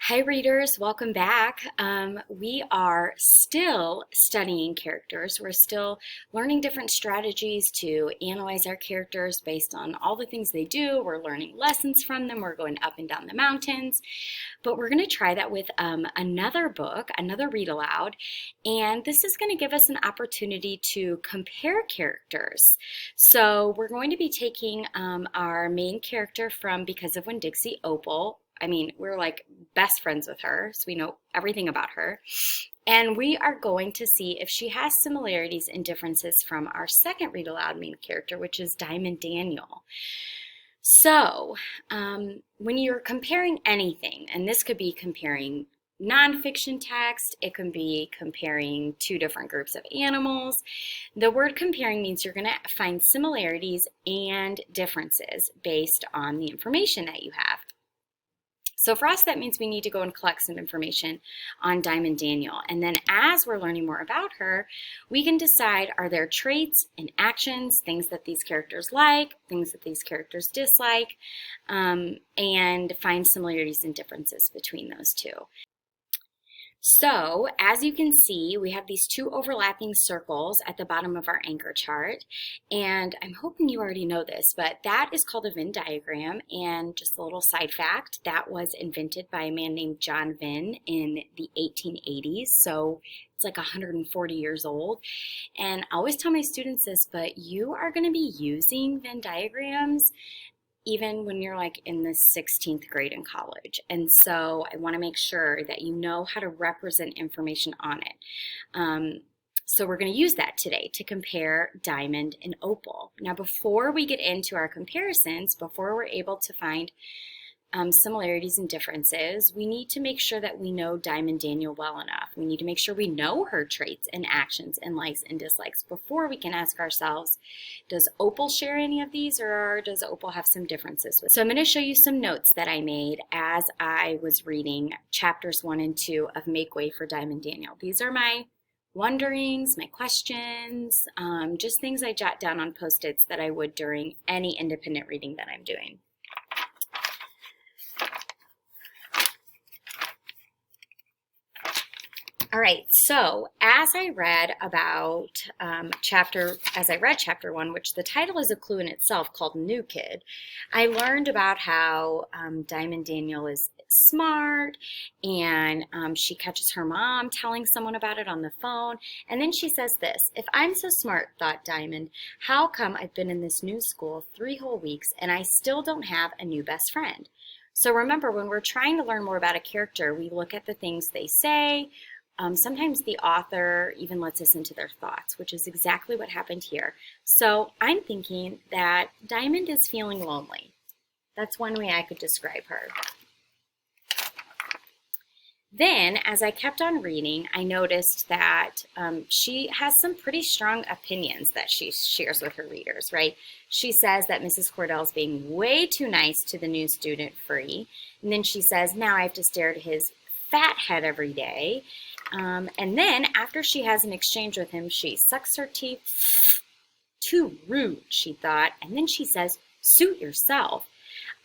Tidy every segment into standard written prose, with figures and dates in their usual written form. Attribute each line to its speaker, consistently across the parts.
Speaker 1: Hi, readers. Welcome back. We are still studying characters. We're still learning different strategies to analyze our characters based on all the things they do. We're learning lessons from them. We're going up and down the mountains. But we're going to try that with another book, another read aloud. And this is going to give us an opportunity to compare characters. So we're going to be taking our main character from Because of Winn-Dixie, Opal. I mean, we're like best friends with her, so we know everything about her. And we are going to see if she has similarities and differences from our second read aloud main character, which is Diamond Daniel. So, when you're comparing anything, and this could be comparing nonfiction text, it can be comparing two different groups of animals. The word comparing means you're going to find similarities and differences based on the information that you have. So for us, that means we need to go and collect some information on Diamond Daniel. And then as we're learning more about her, we can decide, are there traits and actions, things that these characters like, things that these characters dislike, and find similarities and differences between those two. So, as you can see, we have these two overlapping circles at the bottom of our anchor chart, and I'm hoping you already know this, but that is called a Venn diagram. And just a little side fact, that was invented by a man named John Venn in the 1880s, so it's like 140 years old. And I always tell my students this, but you are going to be using Venn diagrams even when you're like in the 16th grade in college. And so I want to make sure that you know how to represent information on it. So we're going to use that today to compare Diamond and Opal. Now, before we get into our comparisons, before we're able to find similarities and differences, we need to make sure that we know Diamond Daniel well enough. We need to make sure we know her traits and actions and likes and dislikes before we can ask ourselves, does Opal share any of these, or does Opal have some differences? So I'm going to show you some notes that I made as I was reading chapters 1 and 2 of Make Way for Diamond Daniel. These are my wonderings, my questions, just things I jot down on Post-its that I would during any independent reading that I'm doing. All right, so as I read chapter 1, which the title is a clue in itself called New Kid, I learned about how Diamond Daniel is smart, and she catches her mom telling someone about it on the phone. And then she says this: if I'm so smart, thought Diamond, how come I've been in this new school 3 whole weeks and I still don't have a new best friend? So remember, when we're trying to learn more about a character, we look at the things they say. Sometimes the author even lets us into their thoughts, which is exactly what happened here. So I'm thinking that Diamond is feeling lonely. That's one way I could describe her. Then, as I kept on reading, I noticed that she has some pretty strong opinions that she shares with her readers, right? She says that Mrs. Cordell's being way too nice to the new student, Free. And then she says, now I have to stare at his fat head every day. And then after she has an exchange with him, she sucks her teeth. Too rude, she thought. And then she says, suit yourself.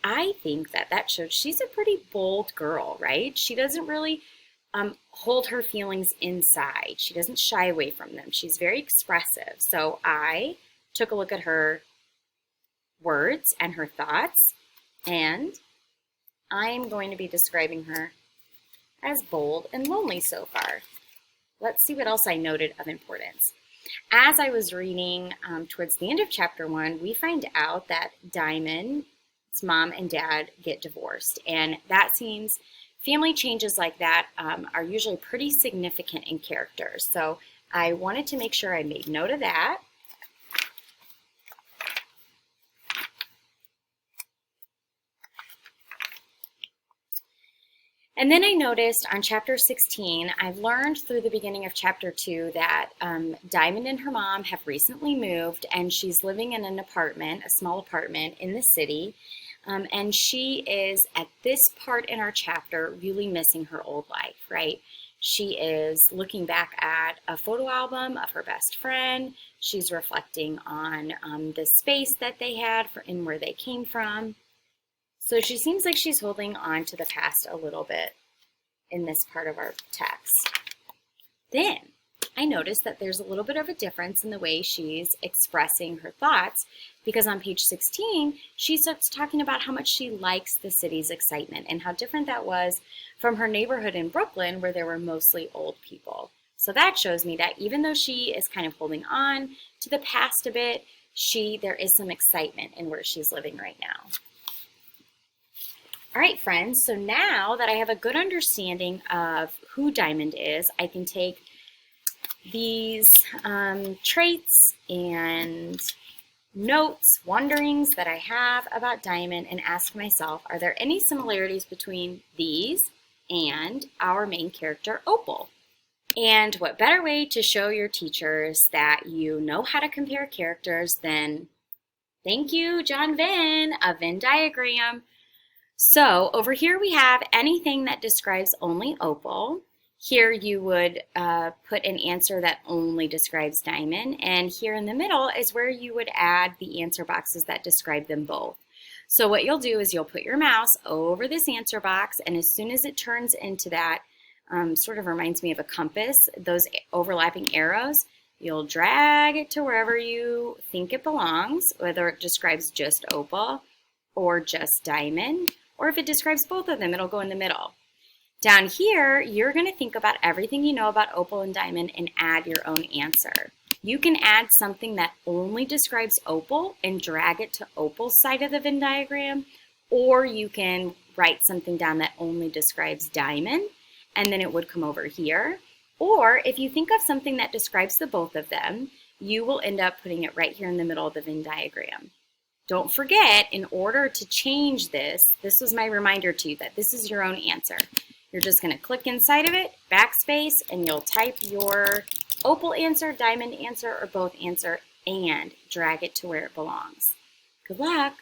Speaker 1: I think that shows she's a pretty bold girl, right? She doesn't really hold her feelings inside. She doesn't shy away from them. She's very expressive. So I took a look at her words and her thoughts, and I'm going to be describing her as bold and lonely so far. Let's see what else I noted of importance. As I was reading towards the end of chapter 1, we find out that Diamond's mom and dad get divorced, and that seems, family changes like that are usually pretty significant in character. So I wanted to make sure I made note of that. And then I noticed on chapter 16, I've learned through the beginning of chapter 2 that Diamond and her mom have recently moved, and she's living in an apartment, a small apartment in the city. And she is, at this part in our chapter, really missing her old life, right? She is looking back at a photo album of her best friend. She's reflecting on the space that they had and where they came from. So she seems like she's holding on to the past a little bit. in this part of our text. Then I noticed that there's a little bit of a difference in the way she's expressing her thoughts, because on page 16, she starts talking about how much she likes the city's excitement and how different that was from her neighborhood in Brooklyn, where there were mostly old people. So that shows me that even though she is kind of holding on to the past a bit, there is some excitement in where she's living right now. All right, friends, so now that I have a good understanding of who Diamond is, I can take these traits and notes, wonderings that I have about Diamond and ask myself, are there any similarities between these and our main character, Opal? And what better way to show your teachers that you know how to compare characters than, thank you, John Venn, a Venn diagram. So over here we have anything that describes only Opal. Here you would put an answer that only describes Diamond, and here in the middle is where you would add the answer boxes that describe them both. So what you'll do is you'll put your mouse over this answer box, and as soon as it turns into that, sort of reminds me of a compass, those overlapping arrows, you'll drag it to wherever you think it belongs, whether it describes just Opal or just Diamond, or if it describes both of them, it'll go in the middle. Down here, you're going to think about everything you know about Opal and Diamond and add your own answer. You can add something that only describes Opal and drag it to Opal's side of the Venn diagram, or you can write something down that only describes Diamond, and then it would come over here. Or if you think of something that describes the both of them, you will end up putting it right here in the middle of the Venn diagram. Don't forget, in order to change this was my reminder to you that this is your own answer. You're just going to click inside of it, backspace, and you'll type your Opal answer, Diamond answer, or both answer, and drag it to where it belongs. Good luck!